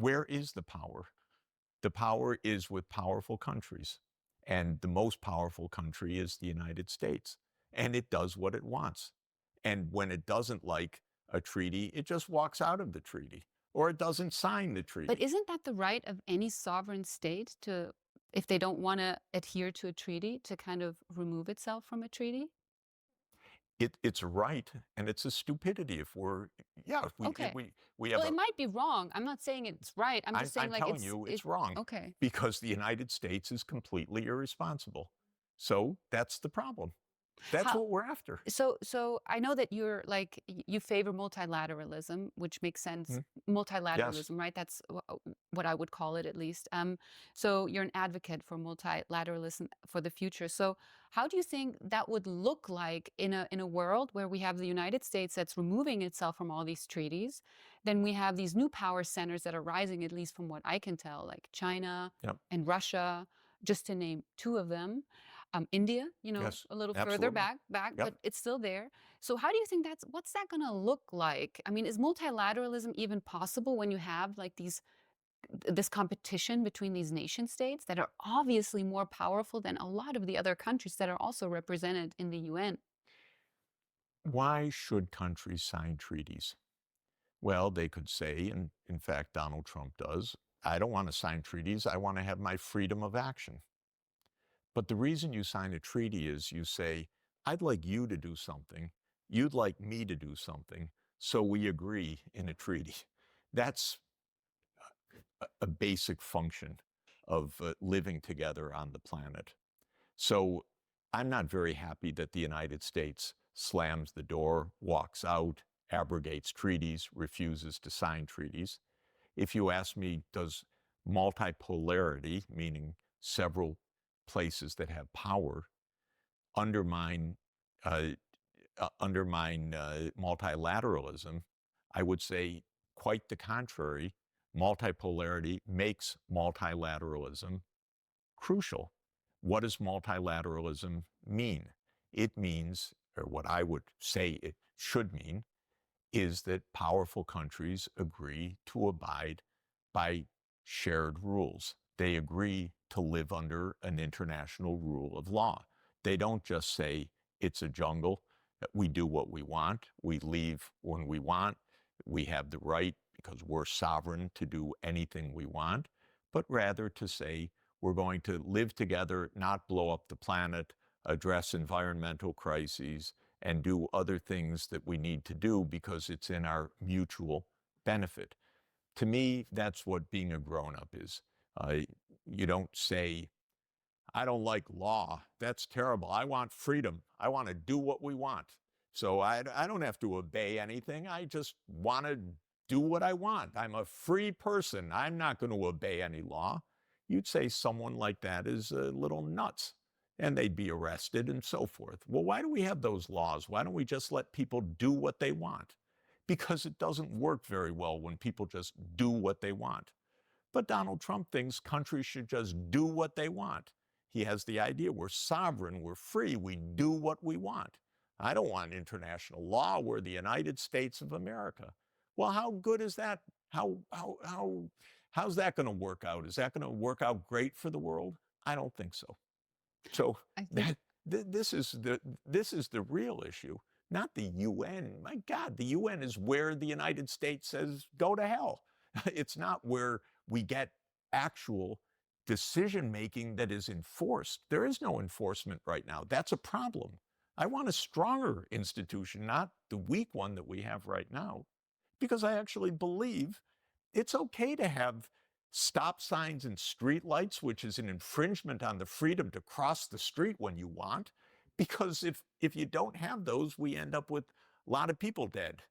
where is the power? The power is with powerful countries. And the most powerful country is the United States. And it does what it wants. And when it doesn't like a treaty, it just walks out of the treaty, or it doesn't sign the treaty. But isn't that the right of any sovereign state to, if they don't want to adhere to a treaty, to kind of remove itself from a treaty? It's a right, and it's a stupidity if we're, yeah, if Okay. we have Well, it might be wrong. I'm not saying it's right. I'm just saying I'm like telling you it's wrong okay. because the United States is completely irresponsible. So that's the problem. That's How what we're after. so I know that you're like you favor multilateralism, which makes sense. Hmm? Yes. Multilateralism, right? That's what I would call it at least. So you're an advocate for multilateralism for the future. So how do you think that would look like in a world where we have the United States that's removing itself from all these treaties? Then we have these new power centers that are rising, at least from what I can tell, like China Yep. and Russia, just to name two of them. India, Yes. a little further Absolutely. back, Yep. but it's still there. So how do you think what's that going to look like? I mean, is multilateralism even possible when you have like this competition between these nation states that are obviously more powerful than a lot of the other countries that are also represented in the UN? Why should countries sign treaties? Well, they could say, and in fact, Donald Trump does, I don't want to sign treaties. I want to have my freedom of action. But the reason you sign a treaty is you say, I'd like you to do something. You'd like me to do something. So we agree in a treaty. That's a basic function of living together on the planet. So I'm not very happy that the United States slams the door, walks out, abrogates treaties, refuses to sign treaties. If you ask me, does multipolarity, meaning several places that have power, undermine multilateralism? I would say quite the contrary. Multipolarity makes multilateralism crucial. What does multilateralism mean? It means, or what I would say it should mean, is that powerful countries agree to abide by shared rules. They agree to live under an international rule of law. They don't just say it's a jungle, we do what we want, we leave when we want, we have the right because we're sovereign to do anything we want, but rather to say we're going to live together, not blow up the planet, address environmental crises, and do other things that we need to do because it's in our mutual benefit. To me, that's what being a grown-up is. You don't say, I don't like law. That's terrible. I want freedom. I want to do what we want. So I don't have to obey anything. I just want to do what I want. I'm a free person. I'm not going to obey any law. You'd say someone like that is a little nuts, and they'd be arrested and so forth. Well, why do we have those laws? Why don't we just let people do what they want? Because it doesn't work very well when people just do what they want. But Donald Trump thinks countries should just do what they want. He has the idea we're sovereign, we're free, we do what we want. I don't want international law. We're the United States of America. Well, how good is that? How's that going to work out? Is that going to work out great for the world? I don't think so. So I think this is the real issue, not the UN. My God, the UN is where the United States says go to hell. It's not where we get actual decision making that is enforced. There is no enforcement right now. That's a problem. I want a stronger institution, not the weak one that we have right now, because I actually believe it's okay to have stop signs and street lights, which is an infringement on the freedom to cross the street when you want, because if you don't have those, we end up with a lot of people dead.